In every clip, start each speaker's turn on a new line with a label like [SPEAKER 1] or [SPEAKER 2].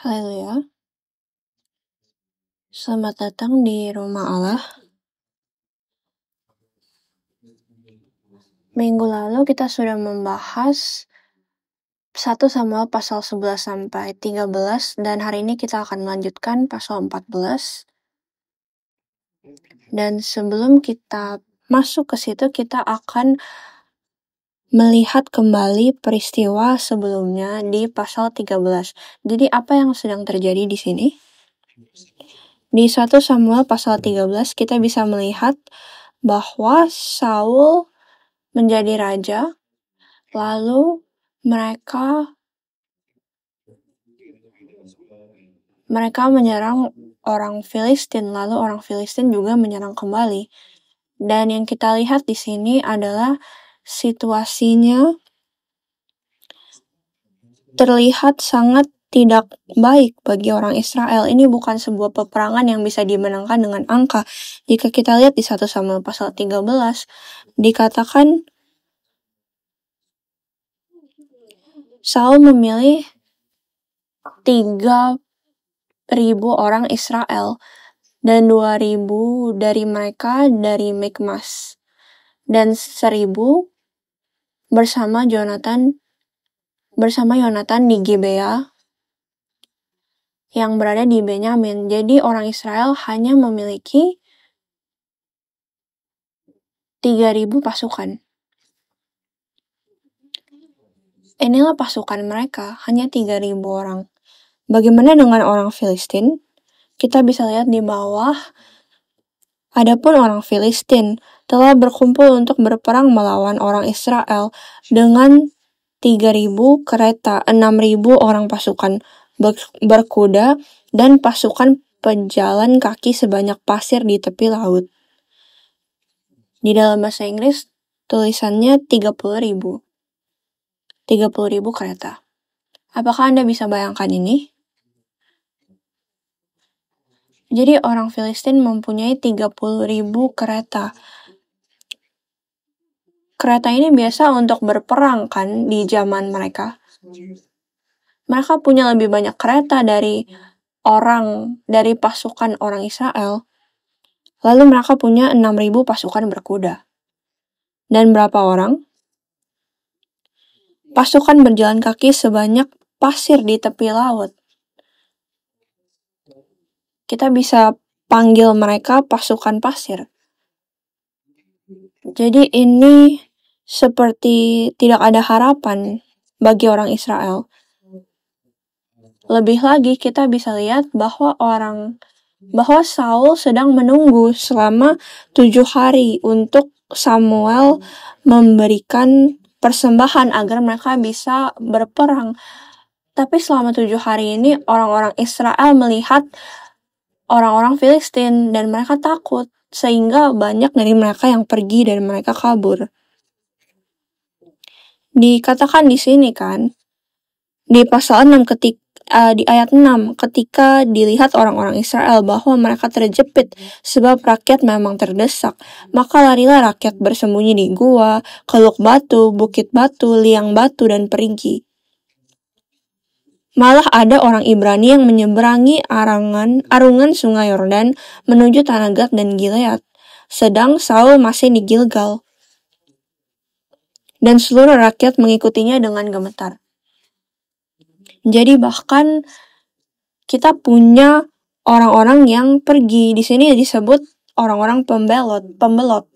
[SPEAKER 1] Haleluya. Selamat datang di rumah Allah. Minggu lalu kita sudah membahas 1 Samuel pasal 11 sampai 13 dan hari ini kita akan melanjutkan pasal 14. Dan sebelum kita masuk ke situ, kita akan melihat kembali peristiwa sebelumnya di pasal 13. Jadi apa yang sedang terjadi di sini? Di 1 Samuel pasal 13 kita bisa melihat bahwa Saul menjadi raja, lalu mereka menyerang orang Filistin, lalu orang Filistin juga menyerang kembali. Dan yang kita lihat di sini adalah situasinya terlihat sangat tidak baik bagi orang Israel. Ini bukan sebuah peperangan yang bisa dimenangkan dengan angka. Jika kita lihat di 1 Samuel pasal 13, dikatakan Saul memilih 3.000 orang Israel dan 2.000 dari mereka dari Mikmas dan 1.000 bersama Yonatan di Gibea yang berada di Benyamin. Jadi orang Israel hanya memiliki 3.000 pasukan. Inilah pasukan mereka, hanya 3.000 orang. Bagaimana dengan orang Filistin? Kita bisa lihat di bawah. Adapun orang Filistin telah berkumpul untuk berperang melawan orang Israel dengan 3.000 kereta, 6.000 orang pasukan berkuda, dan pasukan pejalan kaki sebanyak pasir di tepi laut. Di dalam bahasa Inggris, tulisannya 30.000 kereta. Apakah Anda bisa bayangkan ini? Jadi orang Filistin mempunyai 30.000 kereta. Kereta ini biasa untuk berperang kan di zaman mereka. Mereka punya lebih banyak kereta dari pasukan orang Israel. Lalu mereka punya 6.000 pasukan berkuda. Dan berapa orang? Pasukan berjalan kaki sebanyak pasir di tepi laut. Kita bisa panggil mereka pasukan pasir. Jadi ini seperti tidak ada harapan bagi orang Israel. Lebih lagi kita bisa lihat bahwa Saul sedang menunggu selama 7 hari untuk Samuel memberikan persembahan agar mereka bisa berperang. Tapi selama 7 hari ini orang-orang Israel melihat orang-orang Filistin dan mereka takut, sehingga banyak dari mereka yang pergi dan mereka kabur. Dikatakan di sini kan, di pasal 6 di ayat 6, ketika dilihat orang-orang Israel bahwa mereka terjepit sebab rakyat memang terdesak, maka larilah rakyat bersembunyi di gua, keluk batu, bukit batu, liang batu, dan perigi. Malah ada orang Ibrani yang menyeberangi arungan sungai Yordan menuju tanah Gad dan Gilead, sedang Saul masih di Gilgal. Dan seluruh rakyat mengikutinya dengan gemetar. Jadi bahkan kita punya orang-orang yang pergi. Di sini disebut orang-orang pembelot.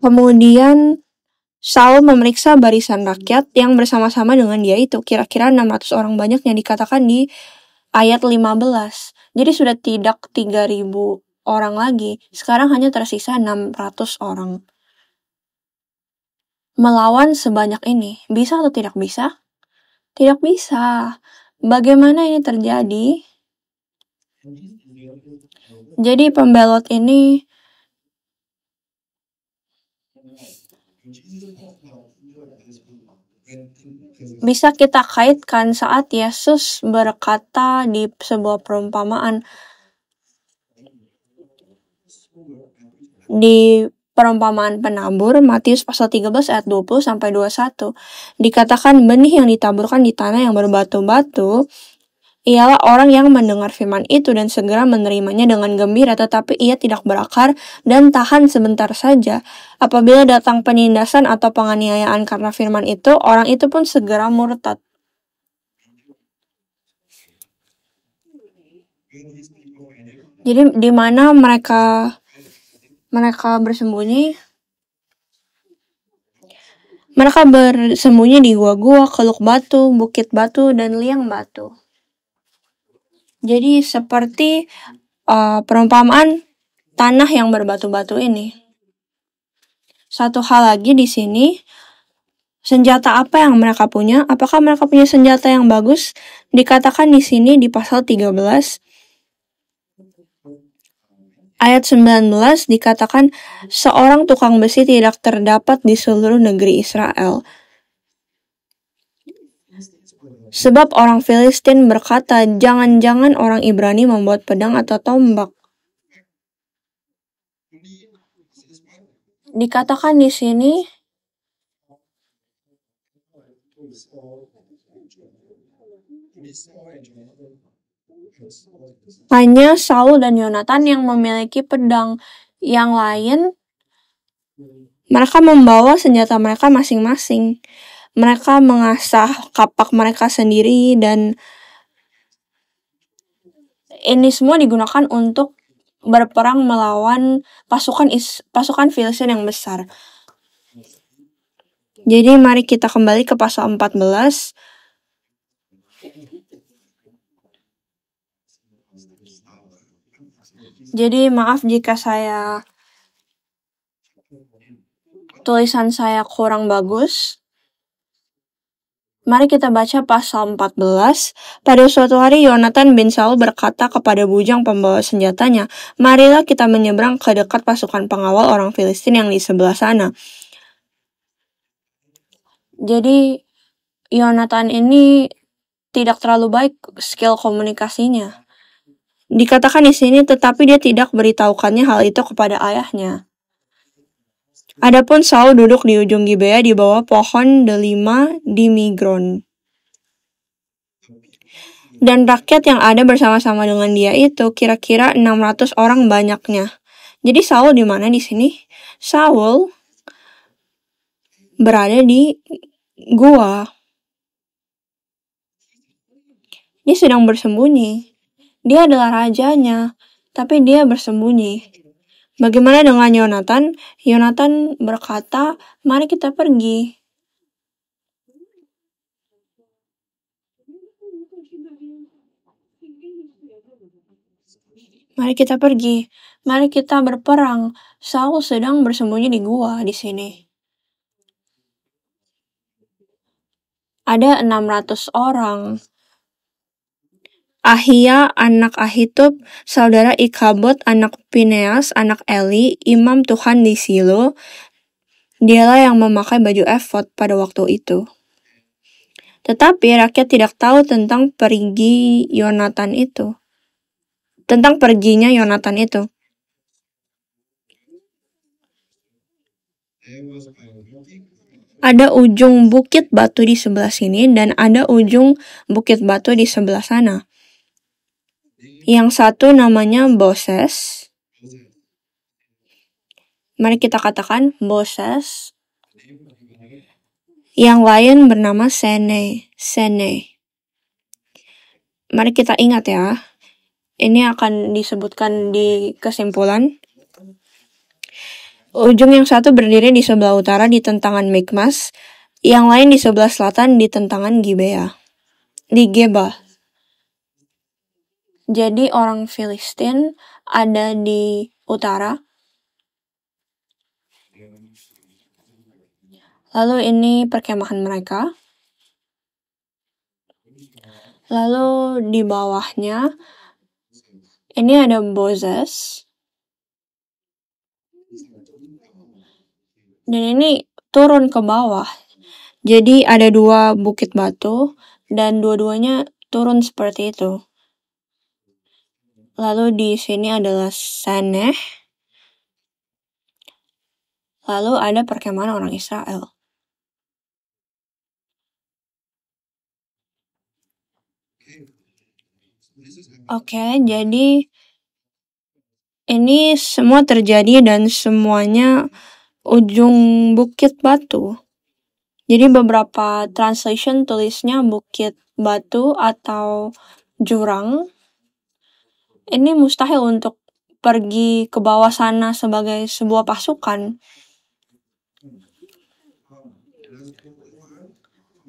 [SPEAKER 1] Kemudian Saul memeriksa barisan rakyat yang bersama-sama dengan dia itu, kira-kira 600 orang banyak yang dikatakan di ayat 15. Jadi sudah tidak 3.000 orang lagi, sekarang hanya tersisa 600 orang. Melawan sebanyak ini, bisa atau tidak bisa? Tidak bisa. Bagaimana ini terjadi? Jadi pembelot ini bisa kita kaitkan saat Yesus berkata di sebuah perumpamaan, Di perumpamaan penabur, Matius pasal 13 ayat 20 sampai 21, dikatakan benih yang ditaburkan di tanah yang berbatu-batu ialah orang yang mendengar firman itu dan segera menerimanya dengan gembira, tetapi ia tidak berakar dan tahan sebentar saja. Apabila datang penindasan atau penganiayaan karena firman itu, orang itu pun segera murtad. Jadi di mana mereka bersembunyi? Mereka bersembunyi di gua-gua, keluk batu, bukit batu, dan liang batu. Jadi seperti perumpamaan tanah yang berbatu-batu ini. Satu hal lagi di sini, senjata apa yang mereka punya? Apakah mereka punya senjata yang bagus? Dikatakan di sini di pasal 13 ayat 19 dikatakan seorang tukang besi tidak terdapat di seluruh negeri Israel. Sebab orang Filistin berkata, jangan-jangan orang Ibrani membuat pedang atau tombak. Dikatakan di sini hanya Saul dan Yonatan yang memiliki pedang. Yang lain, mereka membawa senjata mereka masing-masing. Mereka mengasah kapak mereka sendiri dan ini semua digunakan untuk berperang melawan pasukan Filistin yang besar. Jadi mari kita kembali ke pasal 14. Jadi maaf jika tulisan saya kurang bagus. Mari kita baca pasal 14. Pada suatu hari Yonatan bin Saul berkata kepada bujang pembawa senjatanya, marilah kita menyeberang ke dekat pasukan pengawal orang Filistin yang di sebelah sana. Jadi Yonatan ini tidak terlalu baik skill komunikasinya. Dikatakan di sini, tetapi dia tidak beritahukannya hal itu kepada ayahnya. Adapun Saul duduk di ujung Gibea di bawah pohon delima di Migron. Dan rakyat yang ada bersama-sama dengan dia itu kira-kira 600 orang banyaknya. Jadi Saul di mana di sini? Saul berada di gua. Dia sedang bersembunyi. Dia adalah rajanya, tapi dia bersembunyi. Bagaimana dengan Yonatan? Yonatan berkata, mari kita pergi. Mari kita pergi. Mari kita berperang. Saul sedang bersembunyi di gua di sini. Ada 600 orang. Ahia anak Ahitub, saudara Ikhabod anak Pineas, anak Eli, imam Tuhan di Silo, dialah yang memakai baju efod pada waktu itu. Tetapi rakyat tidak tahu tentang perginya Yonatan itu. Ada ujung bukit batu di sebelah sini dan ada ujung bukit batu di sebelah sana. Yang satu namanya Boses. Mari kita katakan Boses. Yang lain bernama Sene. Mari kita ingat ya. Ini akan disebutkan di kesimpulan. Ujung yang satu berdiri di sebelah utara di tentangan Mikmas. Yang lain di sebelah selatan di tentangan Geba. Jadi orang Filistin ada di utara. Lalu ini perkemahan mereka. Lalu di bawahnya ini ada Boses. Dan ini turun ke bawah. Jadi ada dua bukit batu dan dua-duanya turun seperti itu. Lalu di sini adalah Saneh. lalu ada perkemahan orang Israel. Oke, jadi ini semua terjadi dan semuanya ujung Bukit Batu. Jadi beberapa translation tulisnya Bukit Batu atau jurang. Ini mustahil untuk pergi ke bawah sana sebagai sebuah pasukan.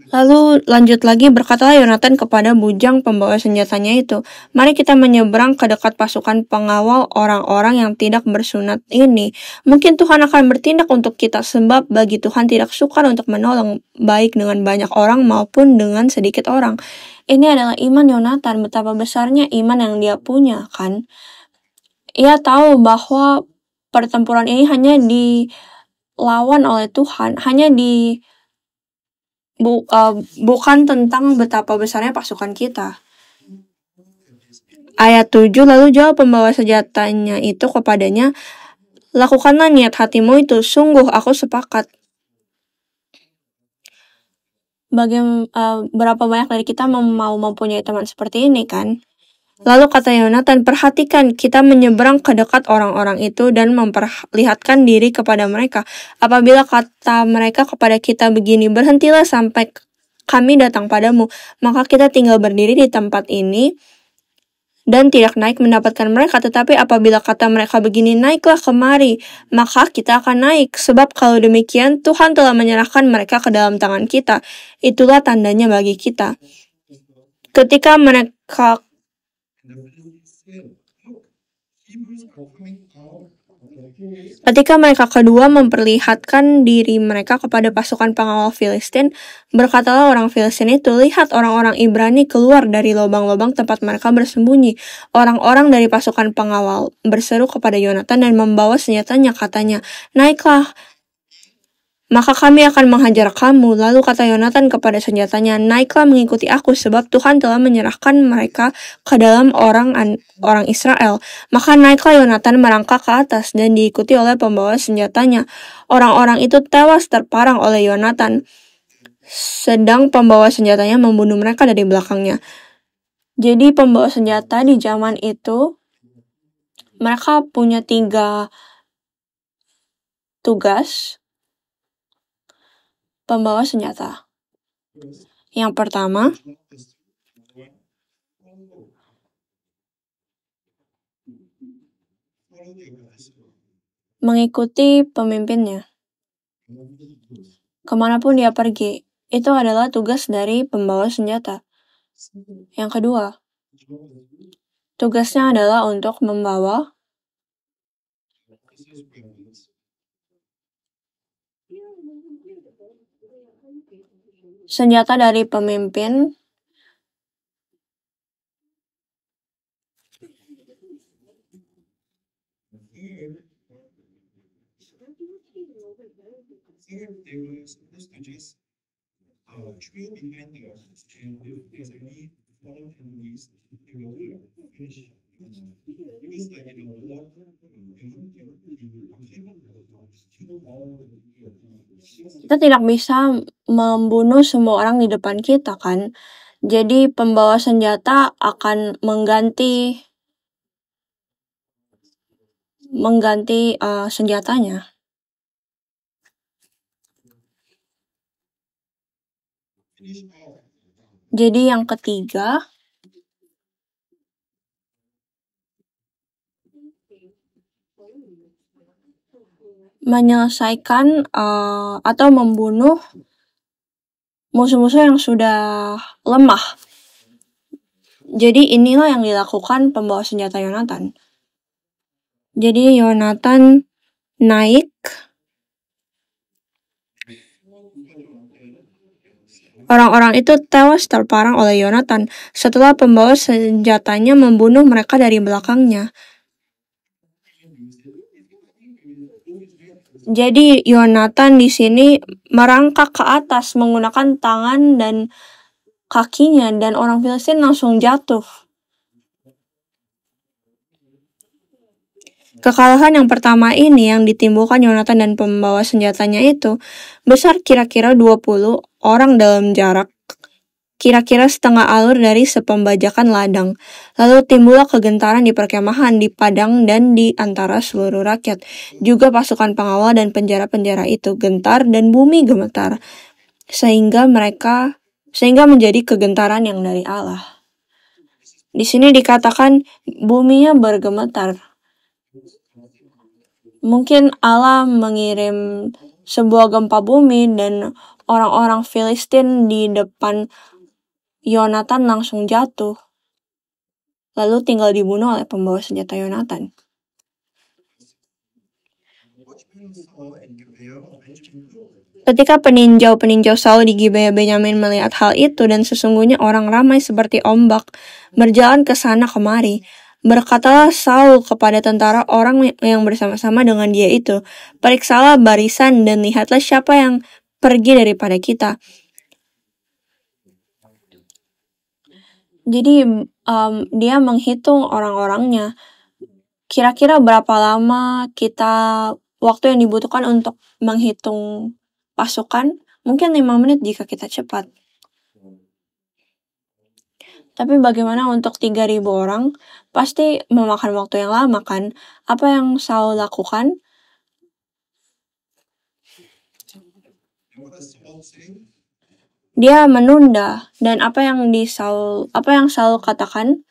[SPEAKER 1] Lalu lanjut lagi, berkatalah Yonatan kepada bujang pembawa senjatanya itu, "Mari kita menyeberang ke dekat pasukan pengawal orang-orang yang tidak bersunat ini. Mungkin Tuhan akan bertindak untuk kita, sebab bagi Tuhan tidak sukar untuk menolong, baik dengan banyak orang maupun dengan sedikit orang." Ini adalah iman Yonatan, betapa besarnya iman yang dia punya, kan? Ia tahu bahwa pertempuran ini hanya dilawan oleh Tuhan, hanya bukan tentang betapa besarnya pasukan kita. Ayat 7, lalu jawab pembawa senjatanya itu kepadanya, "Lakukanlah niat hatimu itu, sungguh aku sepakat." Berapa banyak dari kita mau mempunyai teman seperti ini, kan? Lalu kata Yonatan, "Perhatikan, kita menyeberang ke dekat orang-orang itu dan memperlihatkan diri kepada mereka. Apabila kata mereka kepada kita begini, 'Berhentilah sampai kami datang padamu,' maka kita tinggal berdiri di tempat ini dan tidak naik mendapatkan mereka. Tetapi apabila kata mereka begini, 'Naiklah kemari,' maka kita akan naik. Sebab kalau demikian, Tuhan telah menyerahkan mereka ke dalam tangan kita. Itulah tandanya bagi kita." Ketika mereka kedua memperlihatkan diri mereka kepada pasukan pengawal Filistin, berkatalah orang Filistin itu, "Lihat, orang-orang Ibrani keluar dari lubang-lubang tempat mereka bersembunyi." Orang-orang dari pasukan pengawal berseru kepada Yonatan dan membawa senjatanya, katanya, "Naiklah, maka kami akan menghajar kamu." Lalu kata Yonatan kepada senjatanya, "Naiklah mengikuti aku, sebab Tuhan telah menyerahkan mereka ke dalam orang Israel." Maka naiklah Yonatan merangkak ke atas dan diikuti oleh pembawa senjatanya. Orang-orang itu tewas terparang oleh Yonatan, sedang pembawa senjatanya membunuh mereka dari belakangnya. Jadi pembawa senjata di zaman itu, mereka punya 3 tugas pembawa senjata. Yang pertama, mengikuti pemimpinnya. Kemanapun dia pergi, itu adalah tugas dari pembawa senjata. Yang kedua, tugasnya adalah untuk membawa senjata dari pemimpin kita tidak bisa membunuh semua orang di depan kita, kan? Jadi pembawa senjata akan mengganti senjatanya. Jadi yang ketiga, menyelesaikan atau membunuh musuh-musuh yang sudah lemah. Jadi inilah yang dilakukan pembawa senjata Yonatan. Jadi Yonatan naik, orang-orang itu tewas terparang oleh Yonatan setelah pembawa senjatanya membunuh mereka dari belakangnya. Jadi Yonatan di sini merangkak ke atas menggunakan tangan dan kakinya, dan orang Filistin langsung jatuh. Kekalahan yang pertama ini yang ditimbulkan Yonatan dan pembawa senjatanya itu besar kira-kira 20 orang dalam jarak kira-kira setengah alur dari sepembajakan ladang. Lalu timbullah kegentaran di perkemahan, di padang, dan di antara seluruh rakyat. Juga pasukan pengawal dan penjara-penjara itu gentar dan bumi gemetar. Sehingga menjadi kegentaran yang dari Allah. Di sini dikatakan buminya bergemetar. Mungkin Allah mengirim sebuah gempa bumi dan orang-orang Filistin di depan Yonatan langsung jatuh. Lalu tinggal dibunuh oleh pembawa senjata Yonatan. Ketika peninjau Saul di Gibea Benyamin melihat hal itu dan sesungguhnya orang ramai seperti ombak berjalan ke sana kemari, berkatalah Saul kepada tentara orang yang bersama-sama dengan dia itu, "Periksalah barisan dan lihatlah siapa yang pergi daripada kita." Jadi dia menghitung orang-orangnya. Kira-kira berapa lama waktu yang dibutuhkan untuk menghitung pasukan? Mungkin 5 menit jika kita cepat. Tapi bagaimana untuk 3.000 orang? Pasti memakan waktu yang lama kan? Apa yang Saul lakukan? Dia menunda. Dan apa yang Saul katakan?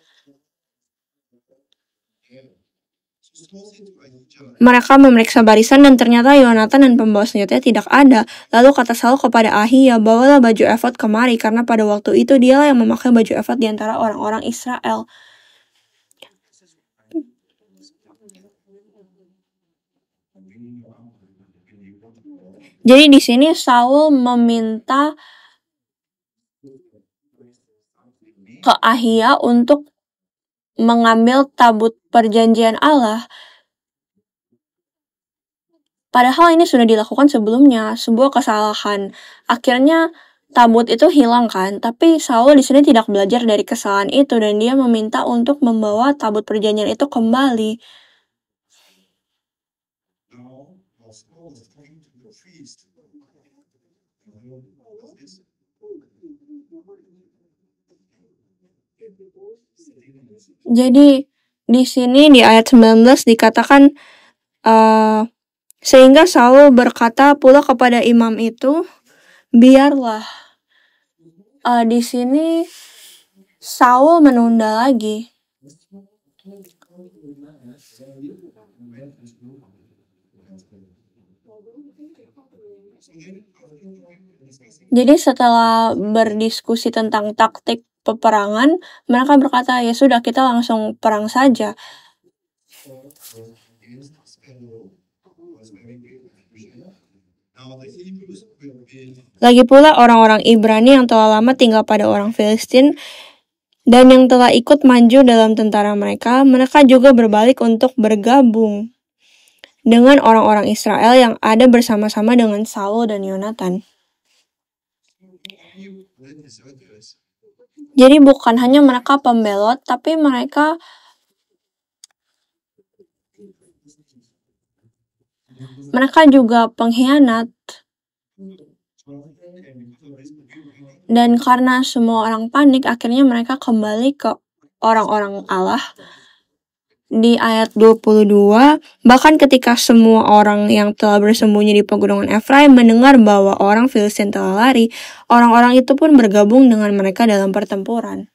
[SPEAKER 1] Mereka memeriksa barisan dan ternyata Yonatan dan pembawa senjatanya tidak ada. Lalu kata Saul kepada Ahia, "Bawalah baju efod kemari," karena pada waktu itu dialah yang memakai baju efod di antara orang-orang Israel. Jadi di sini Saul meminta ke Ahia untuk mengambil tabut perjanjian Allah. Padahal ini sudah dilakukan sebelumnya, sebuah kesalahan. Akhirnya tabut itu hilang kan, tapi Saul di sini tidak belajar dari kesalahan itu dan dia meminta untuk membawa tabut perjanjian itu kembali. Jadi di sini di ayat 19 dikatakan sehingga Saul berkata pula kepada imam itu, "Biarlah." Di sini Saul menunda lagi. Jadi setelah berdiskusi tentang taktik peperangan, mereka berkata, "Ya sudah, kita langsung perang saja." Lagi pula orang-orang Ibrani yang telah lama tinggal pada orang Filistin dan yang telah ikut maju dalam tentara mereka juga berbalik untuk bergabung dengan orang-orang Israel yang ada bersama-sama dengan Saul dan Yonatan. Jadi bukan hanya mereka pembelot, tapi mereka juga pengkhianat. Dan karena semua orang panik, akhirnya mereka kembali ke orang-orang Allah. Di ayat 22, bahkan ketika semua orang yang telah bersembunyi di pegunungan Efraim mendengar bahwa orang Filistin telah lari, orang-orang itu pun bergabung dengan mereka dalam pertempuran.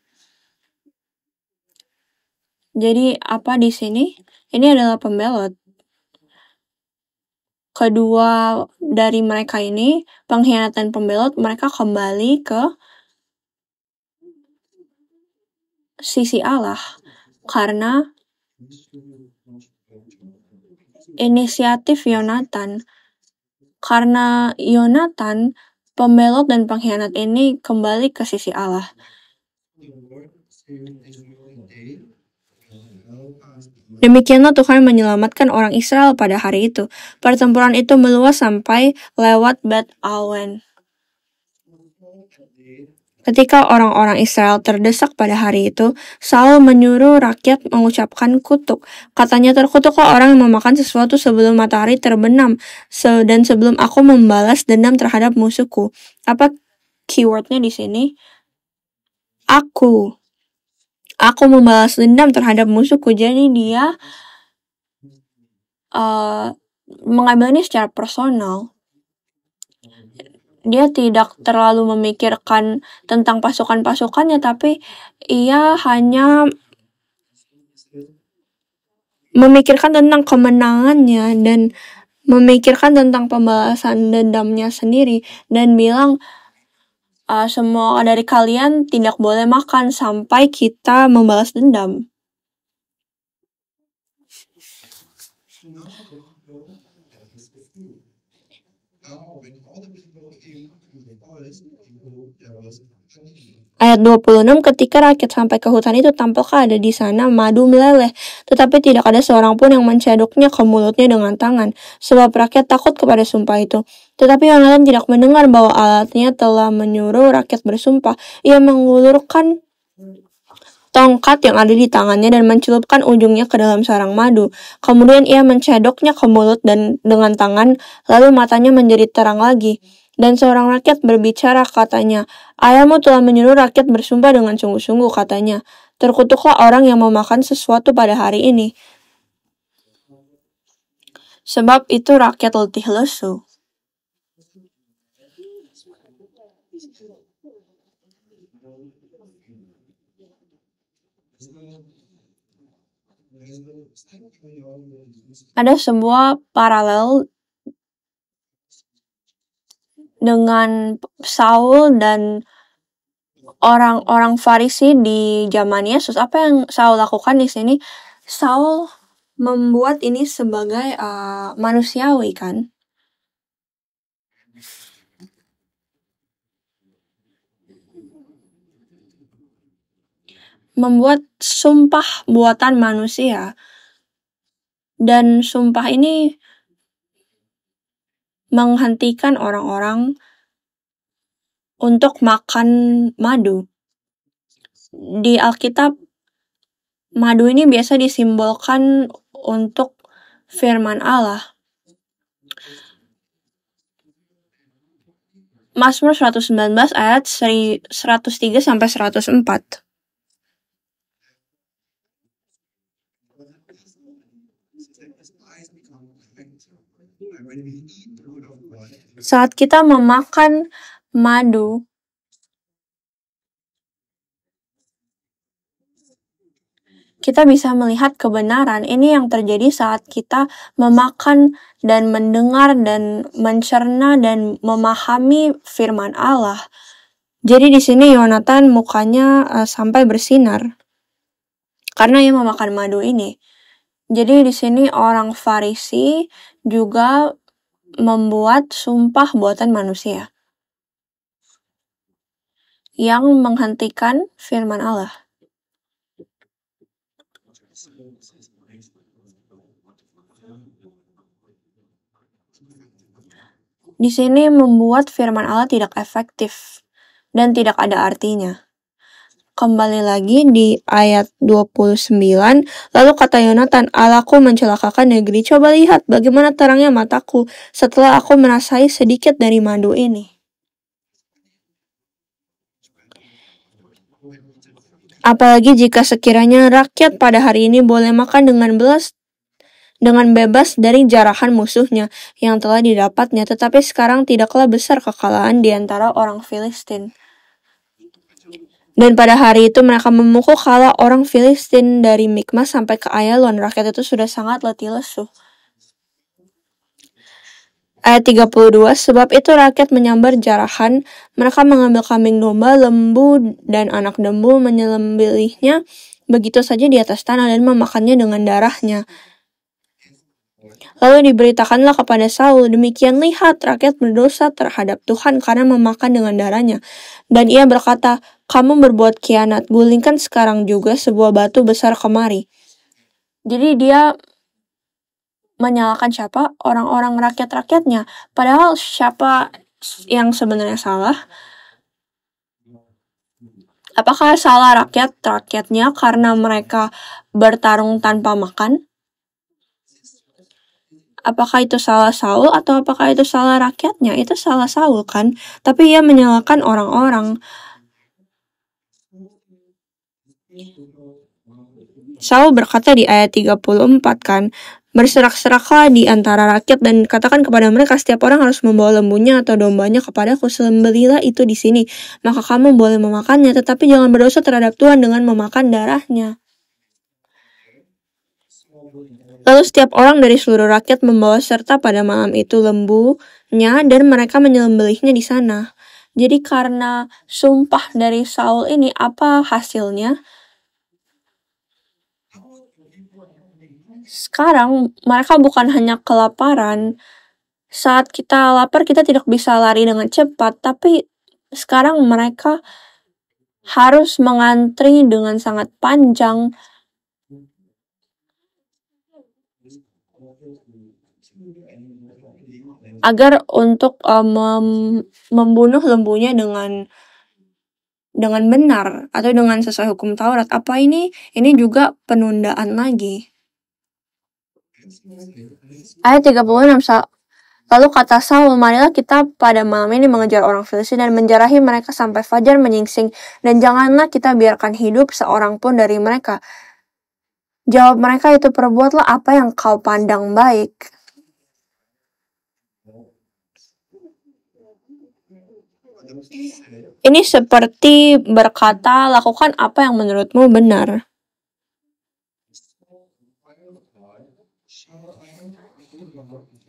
[SPEAKER 1] Jadi apa di sini? Ini adalah pembelot. Kedua dari mereka ini, pengkhianat dan pembelot, mereka kembali ke sisi Allah karena inisiatif Yonatan. Karena Yonatan, pembelot dan pengkhianat ini kembali ke sisi Allah. Demikianlah Tuhan menyelamatkan orang Israel pada hari itu. Pertempuran itu meluas sampai lewat Bet Awen. Ketika orang-orang Israel terdesak pada hari itu, Saul menyuruh rakyat mengucapkan kutuk. Katanya, terkutuklah orang yang memakan sesuatu sebelum matahari terbenam, dan sebelum aku membalas dendam terhadap musuhku. Apa keywordnya di sini? Aku membalas dendam terhadap musuhku. Jadi dia mengambil ini secara personal. Dia tidak terlalu memikirkan tentang pasukan-pasukannya, tapi ia hanya memikirkan tentang kemenangannya dan memikirkan tentang pembalasan dendamnya sendiri, dan bilang semua dari kalian tidak boleh makan sampai kita membalas dendam. Ayat 26, ketika rakyat sampai ke hutan itu, tampaklah ada di sana madu meleleh, tetapi tidak ada seorang pun yang mencedoknya ke mulutnya dengan tangan, sebab rakyat takut kepada sumpah itu. Tetapi Yonatan tidak mendengar bahwa Allahnya telah menyuruh rakyat bersumpah. Ia mengulurkan tongkat yang ada di tangannya dan mencelupkan ujungnya ke dalam sarang madu. Kemudian ia mencedoknya ke mulut dan dengan tangan, lalu matanya menjadi terang lagi. Dan seorang rakyat berbicara, katanya, ayahmu telah menyuruh rakyat bersumpah dengan sungguh-sungguh, katanya. Terkutuklah orang yang memakan sesuatu pada hari ini. Sebab itu rakyat letih lesu. Ada sebuah paralel dengan Saul dan orang-orang Farisi di zaman Yesus. Apa yang Saul lakukan di sini? Saul membuat ini sebagai manusiawi, kan? Membuat sumpah buatan manusia. Dan sumpah ini menghentikan orang-orang untuk makan madu. Di Alkitab, madu ini biasa disimbolkan untuk firman Allah. Mazmur 119 ayat 103 sampai 104. Saat kita memakan madu, kita bisa melihat kebenaran. Ini yang terjadi saat kita memakan dan mendengar dan mencerna dan memahami firman Allah. Jadi di sini Yonatan mukanya sampai bersinar karena ia memakan madu ini. Jadi di sini orang Farisi juga membuat sumpah buatan manusia yang menghentikan firman Allah. Di sini membuat firman Allah tidak efektif dan tidak ada artinya. Kembali lagi di ayat 29, lalu kata Yonatan, Allahku mencelakakan negeri, coba lihat bagaimana terangnya mataku setelah aku merasai sedikit dari madu ini. Apalagi jika sekiranya rakyat pada hari ini boleh makan dengan bebas dari jarahan musuhnya yang telah didapatnya, tetapi sekarang tidaklah besar kekalahan di antara orang Filistin. Dan pada hari itu mereka memukul kala orang Filistin dari Mikmas sampai ke Ayalon. Rakyat itu sudah sangat letih lesu. Ayat 32, sebab itu rakyat menyambar jarahan, mereka mengambil kambing domba, lembu, dan anak lembu, menyembelihnya begitu saja di atas tanah dan memakannya dengan darahnya. Lalu diberitakanlah kepada Saul, demikian lihat rakyat berdosa terhadap Tuhan karena memakan dengan darahnya. Dan ia berkata, kamu berbuat khianat, gulingkan sekarang juga sebuah batu besar kemari. Jadi dia menyalahkan siapa? Orang-orang rakyat-rakyatnya. Padahal siapa yang sebenarnya salah? Apakah salah rakyatnya karena mereka bertarung tanpa makan? Apakah itu salah Saul atau apakah itu salah rakyatnya? Itu salah Saul kan? Tapi ia menyalahkan orang-orang. Saul berkata di ayat 34 kan, berserak-seraklah di antara rakyat dan katakan kepada mereka setiap orang harus membawa lembunya atau dombanya kepadaku, sembelilah itu di sini. Maka kamu boleh memakannya, tetapi jangan berdosa terhadap Tuhan dengan memakan darahnya. Lalu setiap orang dari seluruh rakyat membawa serta pada malam itu lembunya dan mereka menyembelihnya di sana. Jadi karena sumpah dari Saul ini, apa hasilnya? Sekarang mereka bukan hanya kelaparan. Saat kita lapar kita tidak bisa lari dengan cepat, tapi sekarang mereka harus mengantri dengan sangat panjang agar untuk membunuh lembunya dengan benar atau dengan sesuai hukum Taurat. Apa ini? Ini juga penundaan lagi. Ayat 36, lalu kata Saul, marilah kita pada malam ini mengejar orang Filistin dan menjarahi mereka sampai fajar menyingsing, dan janganlah kita biarkan hidup seorang pun dari mereka. Jawab mereka itu, perbuatlah apa yang kau pandang baik. Ini seperti berkata, lakukan apa yang menurutmu benar.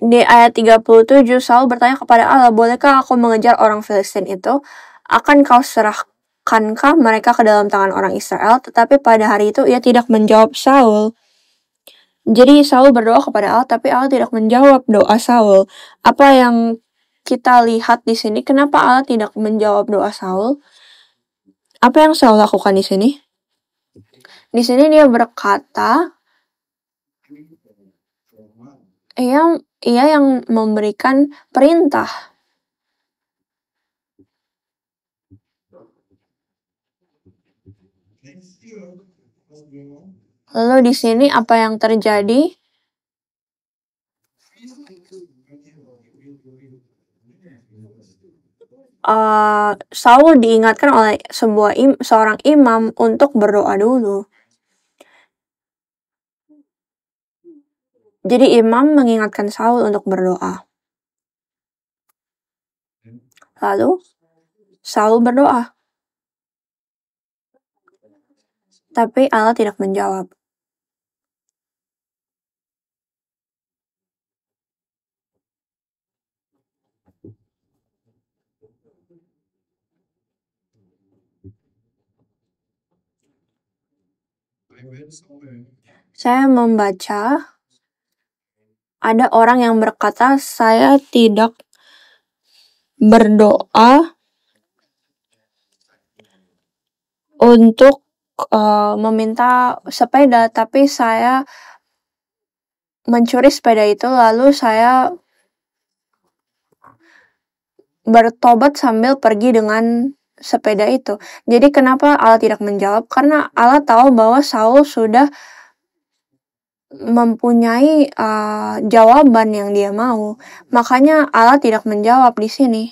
[SPEAKER 1] Di ayat 37, Saul bertanya kepada Allah, bolehkah aku mengejar orang Filistin itu? Akan kau serahkankah mereka ke dalam tangan orang Israel? Tetapi pada hari itu ia tidak menjawab Saul. Jadi Saul berdoa kepada Allah, tapi Allah tidak menjawab doa Saul. Apa yang kita lihat di sini? Kenapa Allah tidak menjawab doa Saul? Apa yang Saul lakukan di sini? Di sini dia berkata, ia yang memberikan perintah. Lalu di sini apa yang terjadi? Saul diingatkan oleh seorang imam untuk berdoa dulu. Jadi imam mengingatkan Saul untuk berdoa. Lalu Saul berdoa. Tapi Allah tidak menjawab. Saya membaca ada orang yang berkata, saya tidak berdoa untuk meminta sepeda, tapi saya mencuri sepeda itu, lalu saya bertobat sambil pergi dengan sepeda itu. Jadi kenapa Allah tidak menjawab? Karena Allah tahu bahwa Saul sudah mempunyai jawaban yang dia mau. Makanya Allah tidak menjawab di sini.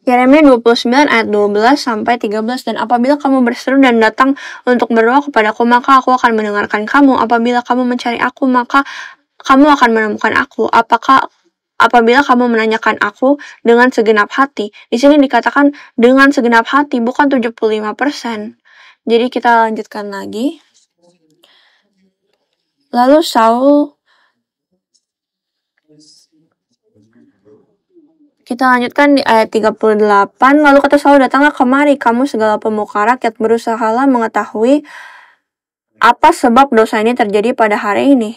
[SPEAKER 1] Yeremia 29 ayat 12 sampai 13, dan apabila kamu berseru dan datang untuk berdoa kepadaku, maka aku akan mendengarkan kamu. Apabila kamu mencari aku, maka kamu akan menemukan aku. Apabila kamu menanyakan aku dengan segenap hati. Di sini dikatakan dengan segenap hati, bukan 75%. Jadi kita lanjutkan lagi. Lalu Saul, kita lanjutkan di ayat 38. Lalu kata Saul, datanglah kemari kamu segala pemuka rakyat, berusahalah mengetahui apa sebab dosa ini terjadi pada hari ini.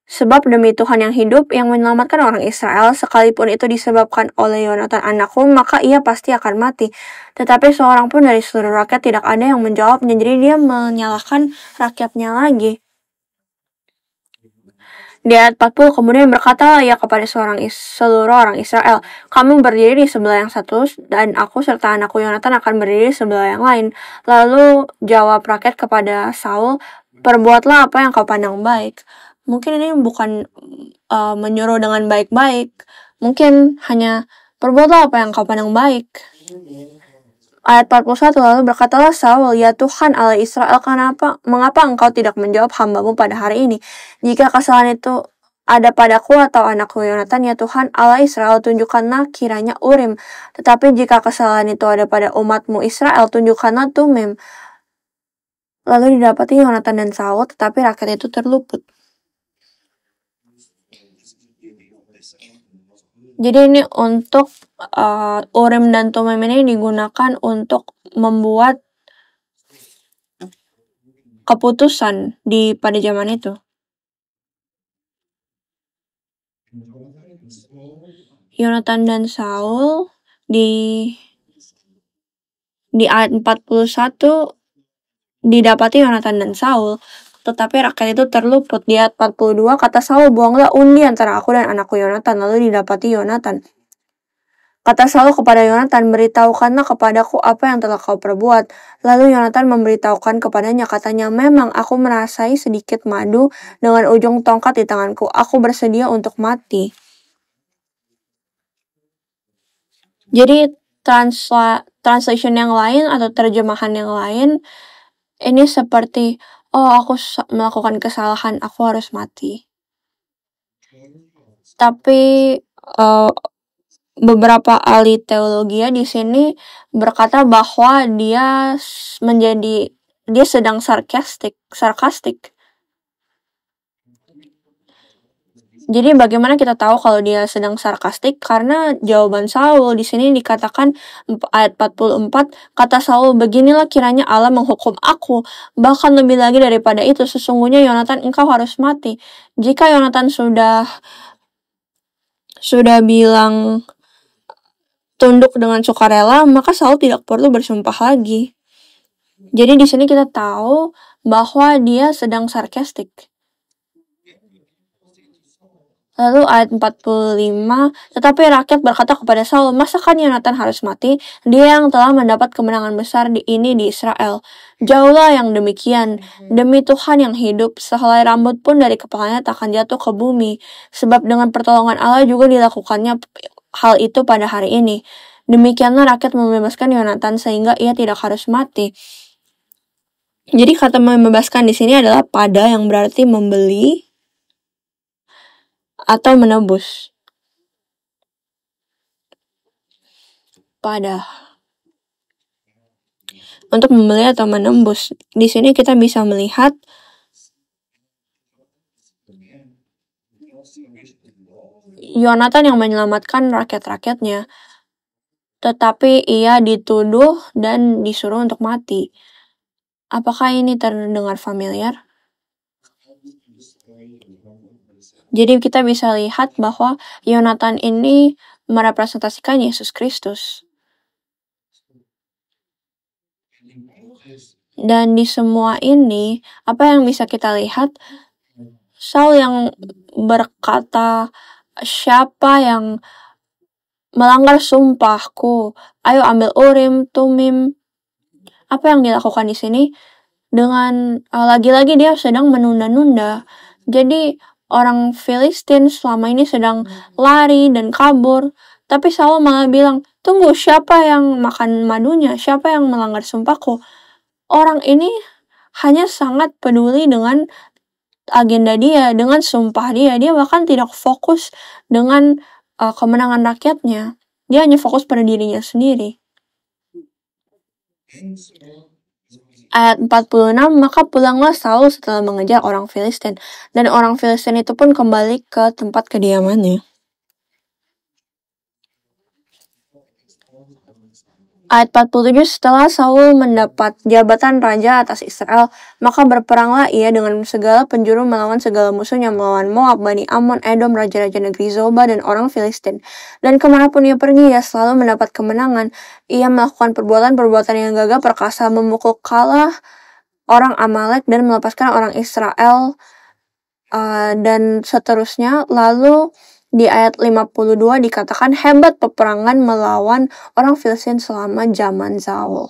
[SPEAKER 1] Sebab demi Tuhan yang hidup, yang menyelamatkan orang Israel, sekalipun itu disebabkan oleh Yonatan anakku, maka ia pasti akan mati. Tetapi seorang pun dari seluruh rakyat tidak ada yang menjawabnya, jadi dia menyalahkan rakyatnya lagi. Di ayat 40 kemudian berkata ia kepada seluruh orang Israel, kamu berdiri di sebelah yang satu dan aku serta anakku Yonatan akan berdiri di sebelah yang lain. Lalu jawab rakyat kepada Saul, perbuatlah apa yang kau pandang baik. Mungkin ini bukan menyuruh dengan baik-baik, mungkin hanya perbuatlah apa yang kau pandang baik. Ayat 41 lalu berkatalah Saul, ya Tuhan Allah Israel, mengapa engkau tidak menjawab hambamu pada hari ini? Jika kesalahan itu ada padaku atau anakku Yonatan, ya Tuhan Allah Israel, tunjukkanlah kiranya Urim. Tetapi jika kesalahan itu ada pada umatmu Israel, tunjukkanlah Tumim. Lalu didapati Yonatan dan Saul, tetapi rakyat itu terluput. Jadi ini untuk Urim dan Tumim ini digunakan untuk membuat keputusan pada zaman itu. Yonatan dan Saul di ayat 41 didapati Yonatan dan Saul, tetapi rakyat itu terluput. Di ayat 42 kata Saul, buanglah undi antara aku dan anakku Yonatan. Lalu didapati Yonatan. Kata Saul kepada Yonatan, beritahukanlah kepadaku apa yang telah kau perbuat. Lalu Yonatan memberitahukan kepadanya, katanya, memang aku merasai sedikit madu dengan ujung tongkat di tanganku. Aku bersedia untuk mati. Jadi translation yang lain atau terjemahan yang lain ini seperti, oh aku melakukan kesalahan, aku harus mati. Tapi beberapa ahli teologi di sini berkata bahwa dia sedang sarkastik. Jadi bagaimana kita tahu kalau dia sedang sarkastik? Karena jawaban Saul di sini dikatakan ayat 44, kata Saul, beginilah kiranya Allah menghukum aku. Bahkan lebih lagi daripada itu, sesungguhnya Yonatan engkau harus mati. Jika Yonatan sudah bilang tunduk dengan sukarela, maka Saul tidak perlu bersumpah lagi. Jadi di sini kita tahu bahwa dia sedang sarkastik. Lalu ayat 45, tetapi rakyat berkata kepada Saul, masakan Yonatan harus mati? Dia yang telah mendapat kemenangan besar di Israel. Jauhlah yang demikian. Demi Tuhan yang hidup, sehelai rambut pun dari kepalanya tak akan jatuh ke bumi. Sebab dengan pertolongan Allah juga dilakukannya hal itu pada hari ini. Demikianlah rakyat membebaskan Yonatan sehingga ia tidak harus mati. Jadi kata membebaskan di sini adalah pada, yang berarti membeli atau menebus. Pada. Untuk membeli atau menembus. Di sini kita bisa melihat Yonatan yang menyelamatkan rakyat-rakyatnya, tetapi ia dituduh dan disuruh untuk mati. Apakah ini terdengar familiar? Jadi kita bisa lihat bahwa Yonatan ini merepresentasikan Yesus Kristus. Dan di semua ini, apa yang bisa kita lihat? Saul yang berkata, siapa yang melanggar sumpahku, ayo ambil Urim, Tumim. Apa yang dilakukan di sini? Dengan lagi-lagi dia sedang menunda-nunda. Jadi orang Filistin selama ini sedang lari dan kabur. Tapi Saul malah bilang, tunggu, siapa yang makan madunya? Siapa yang melanggar sumpahku? Orang ini hanya sangat peduli dengan agenda dia, dengan sumpah dia. Dia bahkan tidak fokus dengan kemenangan rakyatnya. Dia hanya fokus pada dirinya sendiri. Ayat 46, maka pulanglah Saul setelah mengejar orang Filistin. Dan orang Filistin itu pun kembali ke tempat kediamannya. Ayat 47, setelah Saul mendapat jabatan raja atas Israel, maka berperanglah ia dengan segala penjuru melawan segala musuhnya, melawan Moab, Bani Ammon, Edom, raja-raja negeri Zoba, dan orang Filistin. Dan kemanapun ia pergi, ia selalu mendapat kemenangan. Ia melakukan perbuatan-perbuatan yang gagah perkasa, memukul kalah orang Amalek, dan melepaskan orang Israel dan seterusnya. Lalu di ayat 52 dikatakan hebat peperangan melawan orang Filistin selama zaman Saul.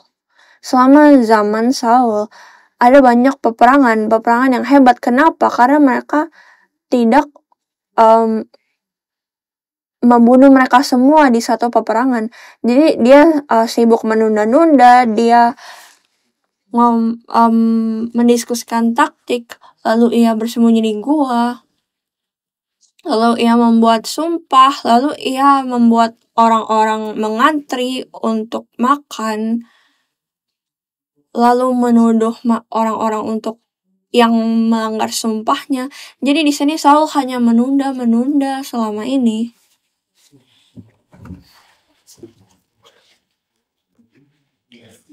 [SPEAKER 1] Selama zaman Saul ada banyak peperangan yang hebat. Kenapa? Karena mereka tidak membunuh mereka semua di satu peperangan. Jadi dia sibuk menunda-nunda, dia mendiskusikan taktik, lalu ia bersembunyi di gua, lalu ia membuat sumpah, lalu ia membuat orang-orang mengantri untuk makan, lalu menuduh orang-orang untuk yang melanggar sumpahnya. Jadi di sini Saul hanya menunda selama ini.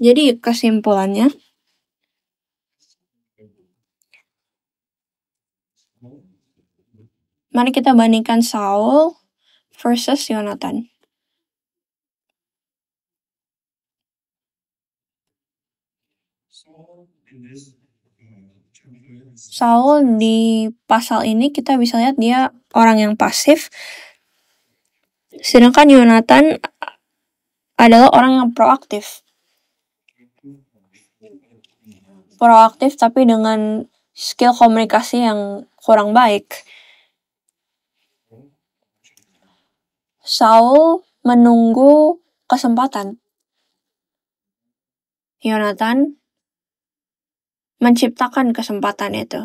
[SPEAKER 1] Jadi kesimpulannya, mari kita bandingkan Saul versus Yonatan. Saul di pasal ini kita bisa lihat dia orang yang pasif, sedangkan Yonatan adalah orang yang proaktif. Proaktif tapi dengan skill komunikasi yang kurang baik. Saul menunggu kesempatan. Yonatan menciptakan kesempatan itu.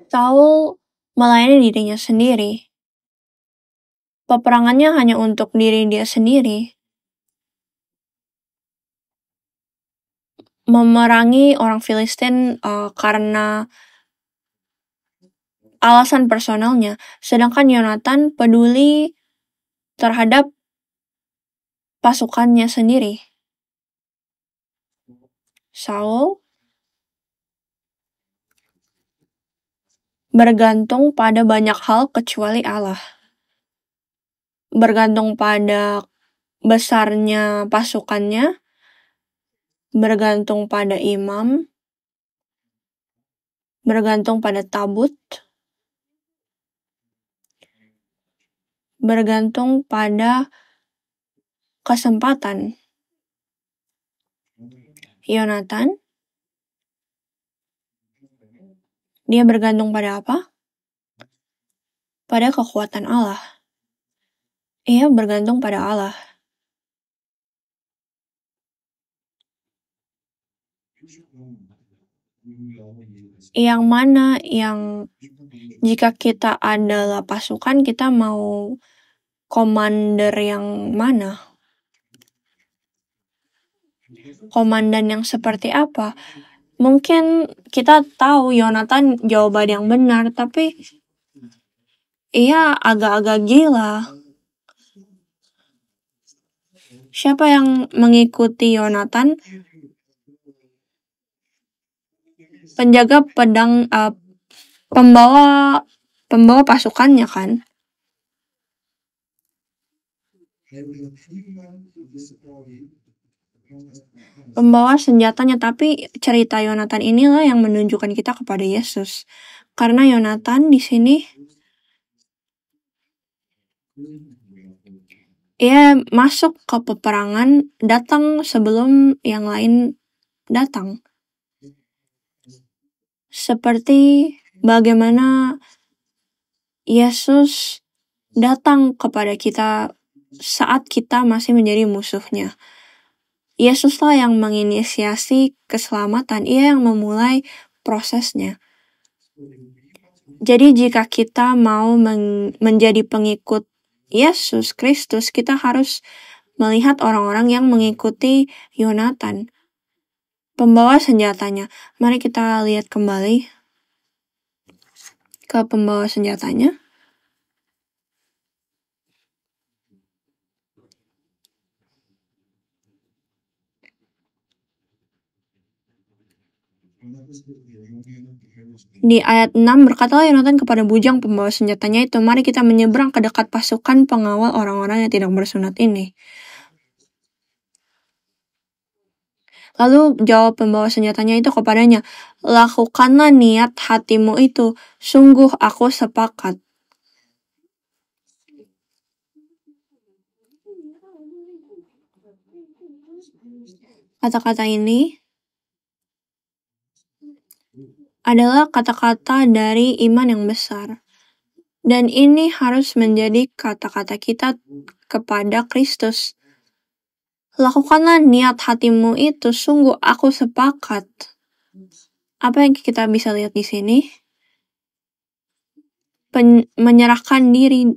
[SPEAKER 1] Saul melayani dirinya sendiri. Peperangannya hanya untuk diri dia sendiri. Memerangi orang Filistin karena alasan personalnya. Sedangkan Yonatan peduli terhadap pasukannya sendiri. Saul bergantung pada banyak hal kecuali Allah. Bergantung pada besarnya pasukannya, bergantung pada imam, bergantung pada tabut, bergantung pada kesempatan. Yonatan, dia bergantung pada apa? Pada kekuatan Allah. Ia bergantung pada Allah. Yang mana yang jika kita adalah pasukan, kita mau komander yang mana? Komandan yang seperti apa? Mungkin kita tahu Yonatan jawaban yang benar, tapi ia agak-agak gila. Siapa yang mengikuti Yonatan? Penjaga pedang, pembawa pasukannya kan? Pembawa senjatanya, tapi cerita Yonatan inilah yang menunjukkan kita kepada Yesus. Karena Yonatan di sini ia masuk ke peperangan, datang sebelum yang lain datang. Seperti bagaimana Yesus datang kepada kita saat kita masih menjadi musuhnya. Yesuslah yang menginisiasi keselamatan, ia yang memulai prosesnya. Jadi jika kita mau menjadi pengikut Yesus Kristus, kita harus melihat orang-orang yang mengikuti Yonatan, pembawa senjatanya. Mari kita lihat kembali ke pembawa senjatanya. Di ayat 6 berkatalah Yonatan kepada bujang pembawa senjatanya itu, mari kita menyeberang ke dekat pasukan pengawal orang-orang yang tidak bersunat ini. Lalu jawab pembawa senjatanya itu kepadanya, lakukanlah niat hatimu itu, sungguh aku sepakat. Kata-kata ini adalah kata-kata dari iman yang besar. Dan ini harus menjadi kata-kata kita kepada Kristus. Lakukanlah niat hatimu itu, sungguh aku sepakat. Apa yang kita bisa lihat di sini? Menyerahkan diri,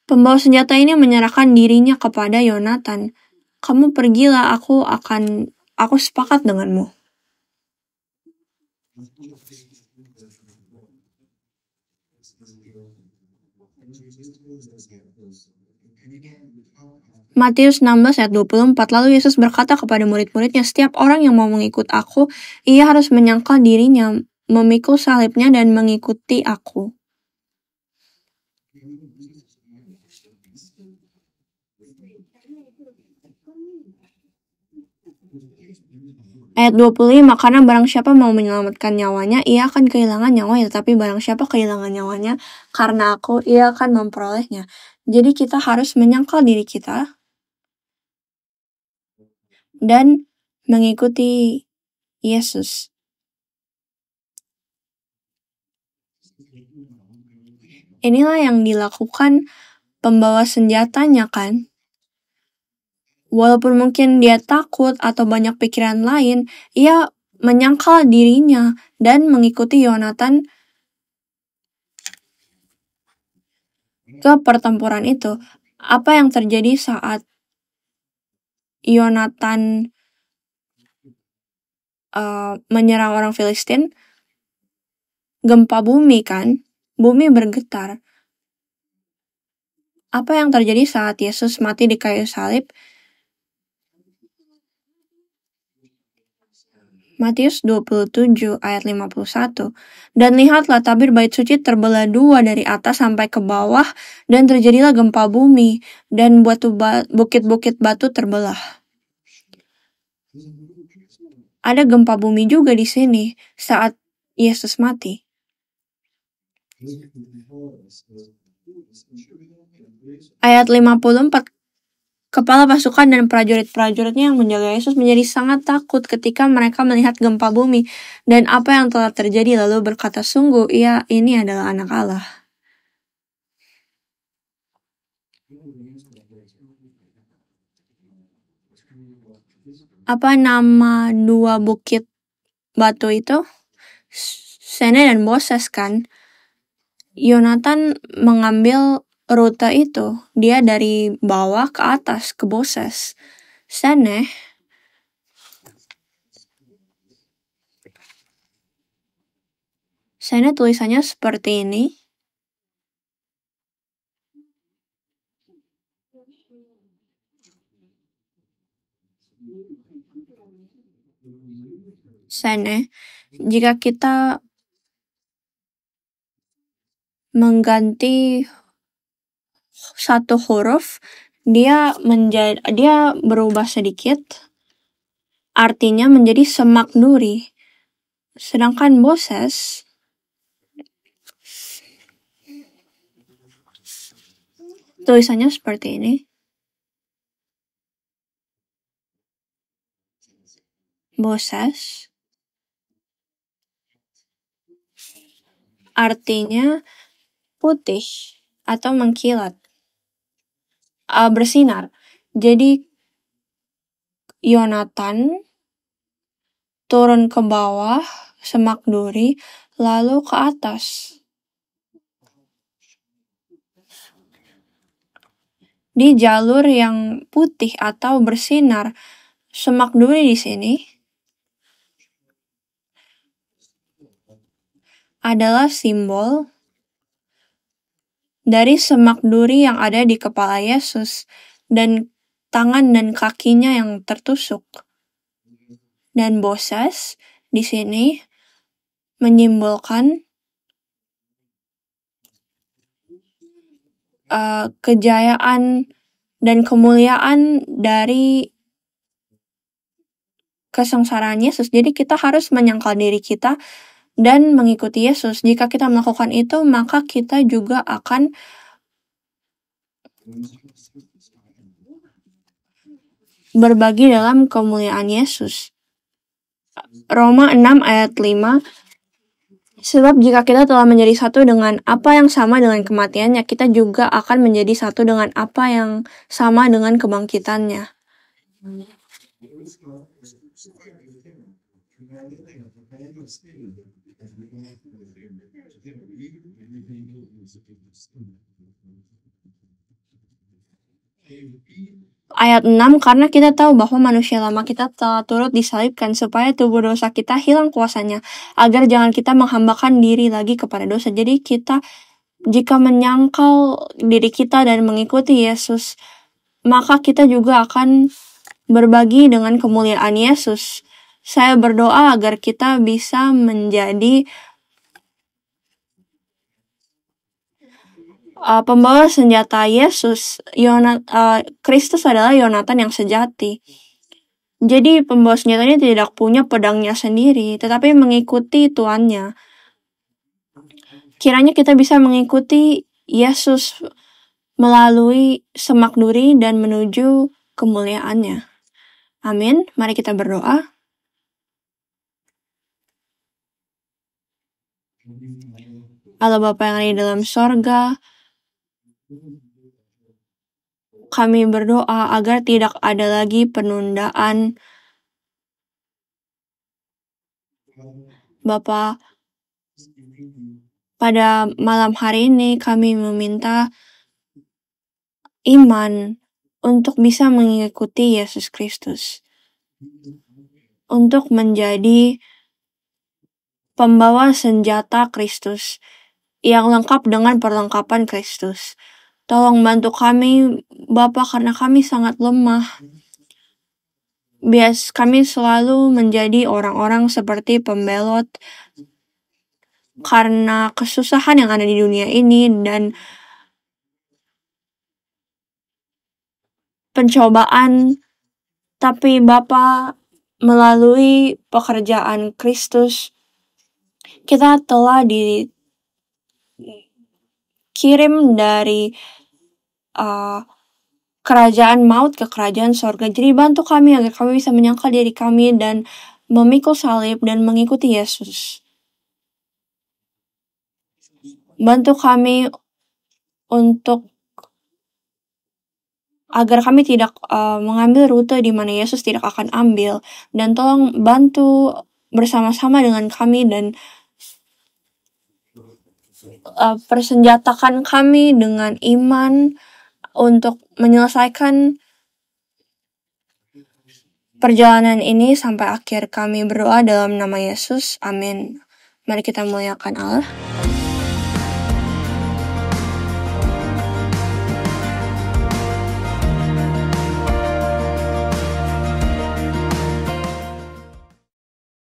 [SPEAKER 1] pembawa senjata ini menyerahkan dirinya kepada Yonatan. Kamu pergilah, aku sepakat denganmu. Matius 16 ayat 24, lalu Yesus berkata kepada murid-muridnya, setiap orang yang mau mengikut aku, ia harus menyangkal dirinya, memikul salibnya dan mengikuti aku. Ayat 25, karena barang siapa mau menyelamatkan nyawanya, ia akan kehilangan nyawanya, tetapi barang siapa kehilangan nyawanya, karena aku, ia akan memperolehnya. Jadi kita harus menyangkal diri kita dan mengikuti Yesus. Inilah yang dilakukan pembawa senjatanya kan. Walaupun mungkin dia takut atau banyak pikiran lain, ia menyangkal dirinya dan mengikuti Yonatan ke pertempuran itu. Apa yang terjadi saat Yonatan menyerang orang Filistin? Gempa bumi kan? Bumi bergetar. Apa yang terjadi saat Yesus mati di kayu salib? Matius 27 ayat 51. Dan lihatlah tabir bait suci terbelah dua dari atas sampai ke bawah, dan terjadilah gempa bumi, dan bukit-bukit batu terbelah. Ada gempa bumi juga di sini saat Yesus mati. Ayat 54, kepala pasukan dan prajurit-prajuritnya yang menjaga Yesus menjadi sangat takut ketika mereka melihat gempa bumi dan apa yang telah terjadi, lalu berkata, sungguh ini adalah anak Allah. Apa nama dua bukit batu itu? Sene dan Boses kan? Yonatan mengambil rute itu. Dia dari bawah ke atas ke Boses. Sene tulisannya seperti ini. Sene, jika kita mengganti satu huruf, dia berubah sedikit, artinya menjadi semak duri. Sedangkan Boses tulisannya seperti ini. Boses artinya putih atau mengkilat, bersinar. Jadi Yonatan turun ke bawah semak duri lalu ke atas. Di jalur yang putih atau bersinar, semak duri di sini adalah simbol dari semak duri yang ada di kepala Yesus dan tangan dan kakinya yang tertusuk. Dan Boses di sini menyimbolkan kejayaan dan kemuliaan dari kesengsaraan Yesus. Jadi kita harus menyangkal diri kita dan mengikuti Yesus. Jika kita melakukan itu, maka kita juga akan berbagi dalam kemuliaan Yesus. Roma 6 ayat 5. Sebab jika kita telah menjadi satu dengan apa yang sama dengan kematiannya, kita juga akan menjadi satu dengan apa yang sama dengan kebangkitannya. Ayat 6, karena kita tahu bahwa manusia lama kita telah turut disalibkan supaya tubuh dosa kita hilang kuasanya, agar jangan kita menghambakan diri lagi kepada dosa. Jadi kita jika menyangkal diri kita dan mengikuti Yesus, maka kita juga akan berbagi dengan kemuliaan Yesus. Saya berdoa agar kita bisa menjadi pembawa senjata Yesus. Kristus adalah Yonatan yang sejati. Jadi pembawa senjatanya tidak punya pedangnya sendiri, tetapi mengikuti tuannya. Kiranya kita bisa mengikuti Yesus melalui semak duri dan menuju kemuliaannya. Amin. Mari kita berdoa. Allah Bapa yang ada di dalam sorga, kami berdoa agar tidak ada lagi penundaan. Bapa, pada malam hari ini kami meminta iman untuk bisa mengikuti Yesus Kristus, untuk menjadi pembawa senjata Kristus yang lengkap dengan perlengkapan Kristus. Tolong bantu kami, Bapa, karena kami sangat lemah. Kami selalu menjadi orang-orang seperti pembelot karena kesusahan yang ada di dunia ini dan pencobaan. Tapi Bapa, melalui pekerjaan Kristus, kita telah dikirim dari kerajaan maut ke kerajaan sorga. Jadi bantu kami agar kami bisa menyangkal diri kami dan memikul salib dan mengikuti Yesus. Bantu kami untuk agar kami tidak mengambil rute di mana Yesus tidak akan ambil, dan tolong bantu bersama-sama dengan kami dan persenjatakan kami dengan iman untuk menyelesaikan perjalanan ini sampai akhir. Kami berdoa dalam nama Yesus. Amin. Mari kita muliakan Allah.